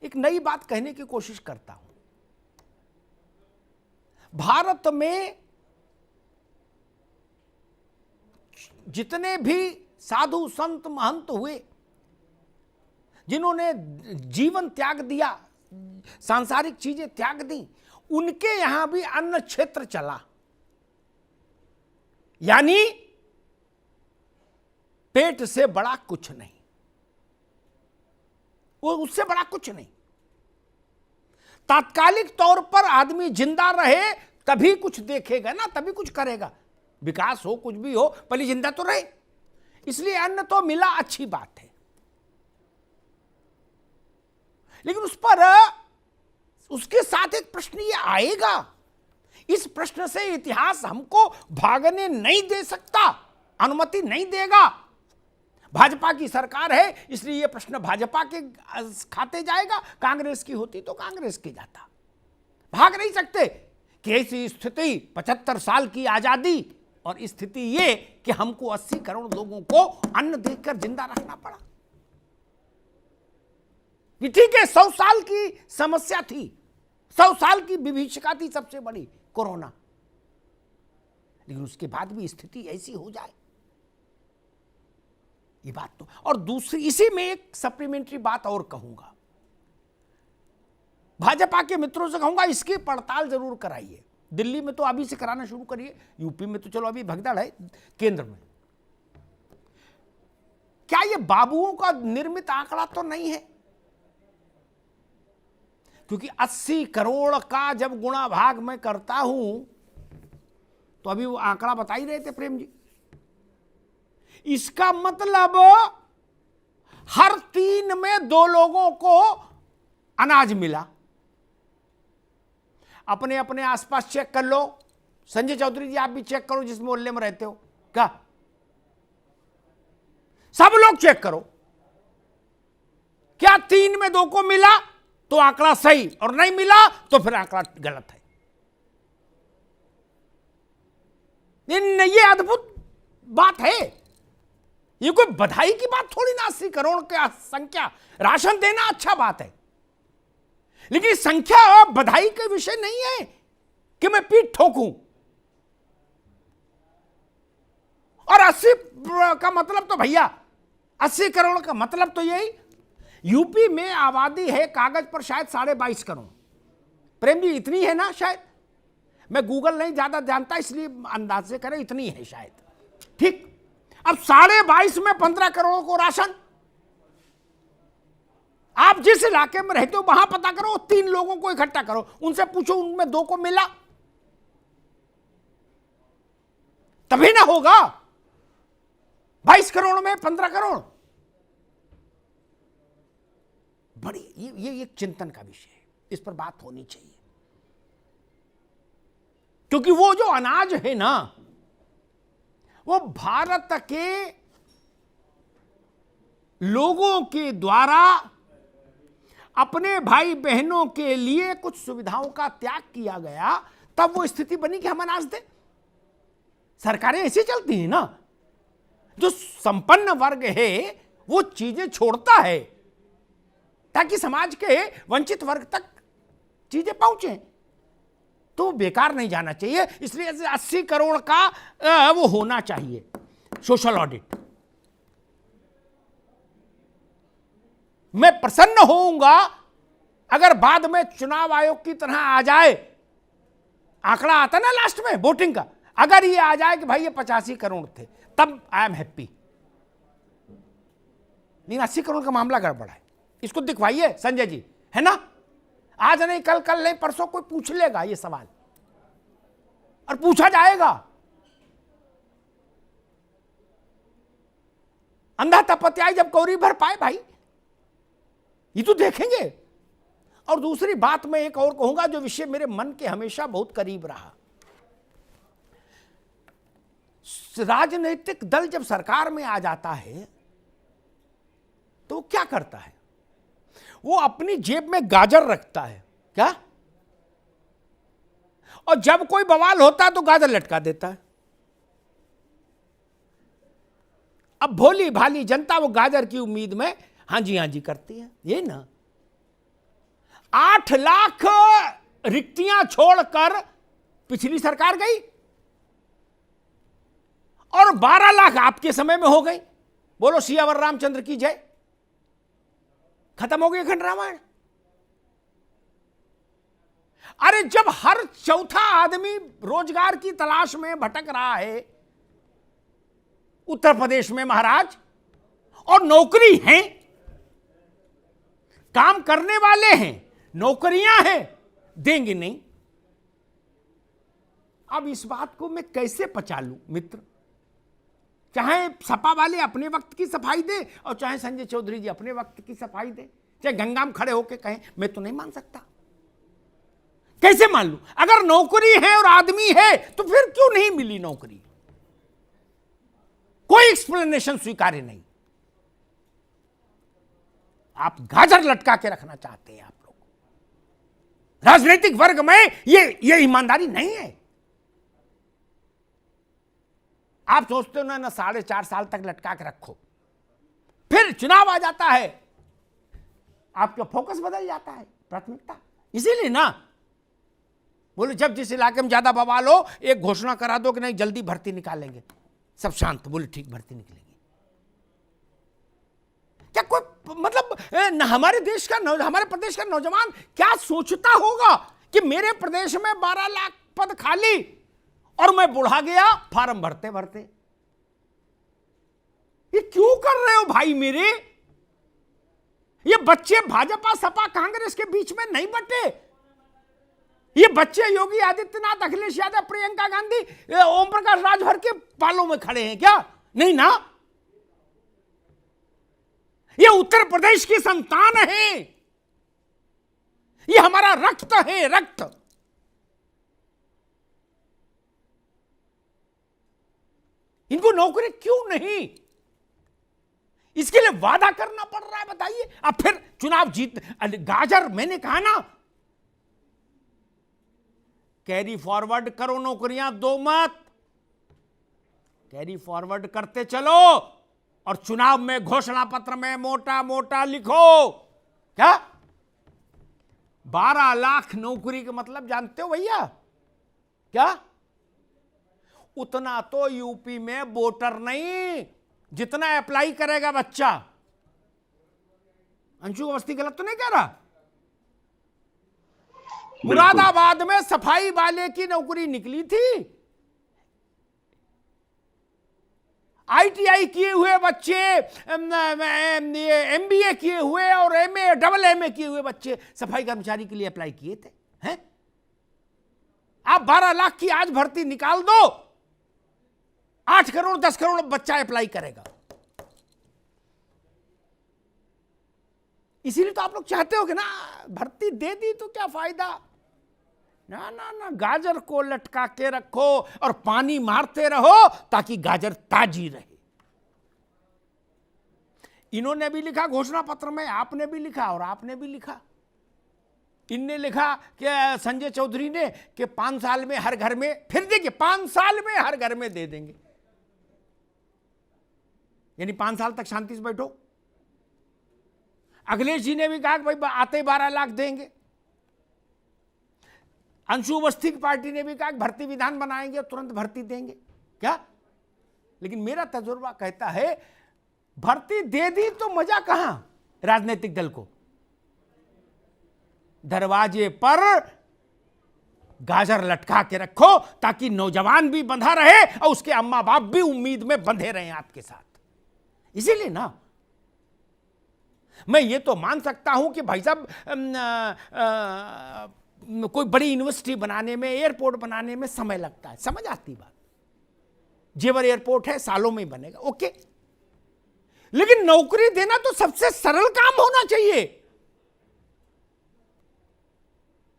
एक नई बात कहने की कोशिश करता हूं। भारत में जितने भी साधु संत महंत हुए, जिन्होंने जीवन त्याग दिया, सांसारिक चीजें त्याग दी, उनके यहां भी अन्न क्षेत्र चला। यानी पेट से बड़ा कुछ नहीं, वो उससे बड़ा कुछ नहीं। तात्कालिक तौर पर आदमी जिंदा रहे तभी कुछ देखेगा ना, तभी कुछ करेगा। विकास हो, कुछ भी हो, पहले जिंदा तो रहे। इसलिए अन्न तो मिला, अच्छी बात है। लेकिन उस पर उसके साथ एक प्रश्न ये आएगा, इस प्रश्न से इतिहास हमको भागने नहीं दे सकता, अनुमति नहीं देगा। भाजपा की सरकार है, इसलिए यह प्रश्न भाजपा के खाते जाएगा, कांग्रेस की होती तो कांग्रेस के जाता। भाग नहीं सकते कि ऐसी स्थिति, 75 साल की आजादी और स्थिति ये कि हमको 80 करोड़ लोगों को अन्न देकर जिंदा रखना पड़ा। ठीक है, 100 साल की समस्या थी, 100 साल की विभीषिका थी सबसे बड़ी, कोरोना। लेकिन उसके बाद भी स्थिति ऐसी हो जाए, ये बात तो। और दूसरी, इसी में एक सप्लीमेंट्री बात और कहूंगा, भाजपा के मित्रों से कहूंगा, इसकी पड़ताल जरूर कराइए। दिल्ली में तो अभी से कराना शुरू करिए, यूपी में तो चलो अभी भगदड़ है, केंद्र में क्या ये बाबुओं का निर्मित आंकड़ा तो नहीं है? क्योंकि 80 करोड़ का जब गुणा भाग मैं करता हूं, तो अभी वो आंकड़ा बता ही रहे थे प्रेम जी, इसका मतलब हर 3 में 2 लोगों को अनाज मिला। अपने अपने आसपास चेक कर लो, संजय चौधरी जी आप भी चेक करो, जिस मोहल्ले में रहते हो, क्या सब लोग चेक करो, क्या 3 में 2 को मिला तो आंकड़ा सही, और नहीं मिला तो फिर आंकड़ा गलत है। ये अद्भुत बात है, ये कोई बधाई की बात थोड़ी ना। 80 करोड़ की संख्या, राशन देना अच्छा बात है, लेकिन संख्या बधाई का विषय नहीं है कि मैं पीठ ठोकूं। और 80 का मतलब तो भैया, 80 करोड़ का मतलब तो यही, यूपी में आबादी है कागज पर शायद 22.5 करोड़। प्रेम जी इतनी है ना शायद, मैं गूगल नहीं ज्यादा जानता इसलिए अंदाज से करें, इतनी है शायद। ठीक, अब 22.5 में 15 करोड़ को राशन। आप जिस इलाके में रहते हो वहां पता करो, 3 लोगों को इकट्ठा करो, उनसे पूछो उनमें 2 को मिला, तभी ना होगा। 22 करोड़ में 15 करोड़, बड़ी ये एक चिंतन का विषय है, इस पर बात होनी चाहिए। क्योंकि वो जो अनाज है ना, वो भारत के लोगों के द्वारा अपने भाई बहनों के लिए कुछ सुविधाओं का त्याग किया गया, तब वो स्थिति बनी कि हम अनाज दें। सरकारें ऐसी चलती हैं ना, जो संपन्न वर्ग है वो चीजें छोड़ता है ताकि समाज के वंचित वर्ग तक चीजें पहुंचे, तो बेकार नहीं जाना चाहिए। इसलिए 80 करोड़ का वो होना चाहिए सोशल ऑडिट। मैं प्रसन्न होऊंगा अगर बाद में चुनाव आयोग की तरह आ जाए, आंकड़ा आता ना लास्ट में वोटिंग का, अगर ये आ जाए कि भाई ये 85 करोड़ थे, तब आई एम हैप्पी। लेकिन 80 करोड़ का मामला गड़बड़ है, इसको दिखवाइए संजय जी, है ना। आज नहीं कल, कल नहीं परसों कोई पूछ लेगा ये सवाल, और पूछा जाएगा। अंधा तपत्याई जब कौरी भर पाए भाई, ये तो देखेंगे। और दूसरी बात मैं एक और कहूंगा, जो विषय मेरे मन के हमेशा बहुत करीब रहा। राजनीतिक दल जब सरकार में आ जाता है तो क्या करता है, वो अपनी जेब में गाजर रखता है, क्या, और जब कोई बवाल होता है तो गाजर लटका देता है। अब भोली भाली जनता वो गाजर की उम्मीद में हाँ जी करती है, ये ना। 8 लाख रिक्तियां छोड़कर पिछली सरकार गई और 12 लाख आपके समय में हो गई। बोलो सियावर रामचंद्र की जय। खत्म हो गई खंड रामायण। अरे जब हर चौथा आदमी रोजगार की तलाश में भटक रहा है उत्तर प्रदेश में महाराज, और नौकरी है, काम करने वाले हैं, नौकरियां हैं, देंगे नहीं। अब इस बात को मैं कैसे पचा लूं मित्र? चाहे सपा वाले अपने वक्त की सफाई दे और चाहे संजय चौधरी जी अपने वक्त की सफाई दे, चाहे गंगा में खड़े होकर कहें, मैं तो नहीं मान सकता। कैसे मान लूं? अगर नौकरी है और आदमी है तो फिर क्यों नहीं मिली नौकरी? कोई एक्सप्लेनेशन स्वीकार्य नहीं। आप गाजर लटका के रखना चाहते हैं। आप लोग राजनीतिक वर्ग में ये ईमानदारी नहीं है। आप सोचते हो ना 4.5 साल तक लटका के रखो, फिर चुनाव आ जाता है, आपका फोकस बदल जाता है, प्राथमिकता। इसीलिए ना बोले जब जिस इलाके में ज्यादा बवाल हो एक घोषणा करा दो कि नहीं जल्दी भर्ती निकालेंगे, सब शांत, बोले ठीक भर्ती निकलेगी। क्या कोई मतलब हमारे देश का हमारे प्रदेश का नौजवान क्या सोचता होगा कि मेरे प्रदेश में 12 लाख पद खाली और मैं बुढ़ा गया फार्म भरते भरते? ये क्यों कर रहे हो भाई मेरे? ये बच्चे भाजपा सपा कांग्रेस के बीच में नहीं बटे। ये बच्चे योगी आदित्यनाथ, अखिलेश यादव, प्रियंका गांधी, ओम प्रकाश राजभर के पालों में खड़े हैं क्या? नहीं ना। ये उत्तर प्रदेश की संतान है, ये हमारा रक्त है, रक्त। इनको नौकरी क्यों नहीं? इसके लिए वादा करना पड़ रहा है, बताइए। अब फिर चुनाव जीत गाजर, मैंने कहा ना कैरी फॉरवर्ड करो, नौकरियां दो मत, कैरी फॉरवर्ड करते चलो और चुनाव में घोषणा पत्र में मोटा मोटा लिखो। क्या 12 लाख नौकरी का मतलब जानते हो भैया? क्या उतना तो यूपी में वोटर नहीं जितना अप्लाई करेगा बच्चा। अंशु अवस्थी गलत तो नहीं कह रहा? मुरादाबाद में सफाई वाले की नौकरी निकली थी, आईटीआई किए हुए बच्चे, एमबीए किए हुए और एमए डबल एमए किए हुए बच्चे सफाई कर्मचारी के लिए अप्लाई किए थे। हैं? आप 12 लाख की आज भर्ती निकाल दो, 8 करोड़ 10 करोड़ बच्चा अप्लाई करेगा। इसीलिए तो आप लोग चाहते हो कि ना भर्ती दे दी तो क्या फायदा? ना ना ना, गाजर को लटका के रखो और पानी मारते रहो ताकि गाजर ताजी रहे। इन्होंने भी लिखा घोषणा पत्र में, आपने भी लिखा और आपने भी लिखा। इनने लिखा कि संजय चौधरी ने कि 5 साल में हर घर में, फिर देखिए 5 साल में हर घर में दे देंगे, यानी 5 साल तक शांति से बैठो। अखिलेश जी ने भी कहा कि भाई आते 12 लाख देंगे। अंशु अवस्थी की पार्टी ने भी कहा कि भर्ती विधान बनाएंगे और तुरंत भर्ती देंगे। क्या? लेकिन मेरा तजुर्बा कहता है भर्ती दे दी तो मजा कहां राजनीतिक दल को? दरवाजे पर गाजर लटका के रखो ताकि नौजवान भी बंधा रहे और उसके अम्मा बाप भी उम्मीद में बंधे रहे आपके साथ। इसीलिए ना मैं ये तो मान सकता हूं कि भाई साहब कोई बड़ी यूनिवर्सिटी बनाने में, एयरपोर्ट बनाने में समय लगता है, समझ आती बात। जेवर एयरपोर्ट है, सालों में बनेगा, ओके। लेकिन नौकरी देना तो सबसे सरल काम होना चाहिए,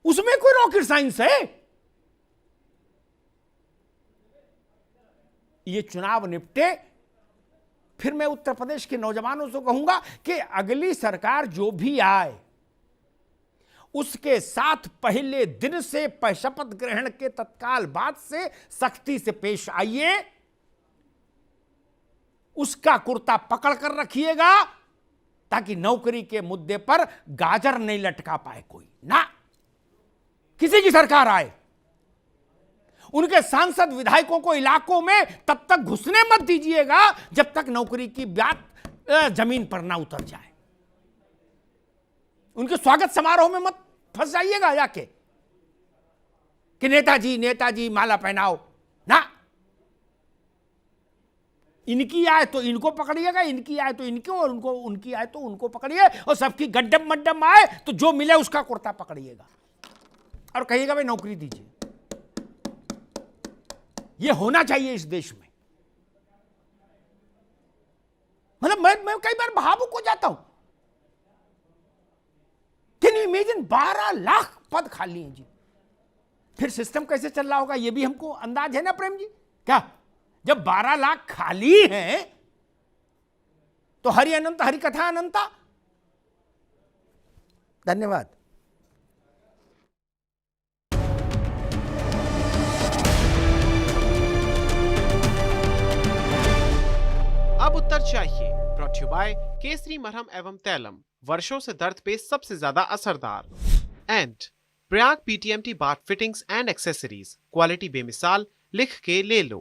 उसमें कोई रॉकेट साइंस है? ये चुनाव निपटे, फिर मैं उत्तर प्रदेश के नौजवानों से कहूंगा कि अगली सरकार जो भी आए उसके साथ पहले दिन से शपथ ग्रहण के तत्काल बाद से सख्ती से पेश आइए, उसका कुर्ता पकड़ कर रखिएगा ताकि नौकरी के मुद्दे पर गाजर नहीं लटका पाए कोई ना। किसी की सरकार आए, उनके सांसद विधायकों को इलाकों में तब तक घुसने मत दीजिएगा जब तक नौकरी की बात जमीन पर ना उतर जाए। उनके स्वागत समारोह में मत फंस जाइएगा जाके कि नेताजी नेताजी माला पहनाओ ना। इनकी आए तो इनको पकड़िएगा, इनकी आए तो इनको, और उनको उनकी आए तो उनको पकड़िए, और सबकी गड्ढम मड्डम आए तो जो मिले उसका कुर्ता पकड़िएगा और कहिएगा भाई नौकरी दीजिए। यह होना चाहिए इस देश में। मतलब मैं कई बार भावुक हो जाता हूं। कैन यू इमेजिन 12 लाख पद खाली हैं जी। फिर सिस्टम कैसे चल रहा होगा यह भी हमको अंदाज है ना प्रेम जी। क्या जब 12 लाख खाली हैं तो हरि अनंत हरि कथा अनंता। धन्यवाद। अब उत्तर चाहिए, ब्रॉट यू बाय केसरी मरहम एवं तैलम, वर्षों से दर्द पे सबसे ज्यादा असरदार। And Prayag PTMT bath fittings and accessories, quality बेमिसाल, लिख के ले लो।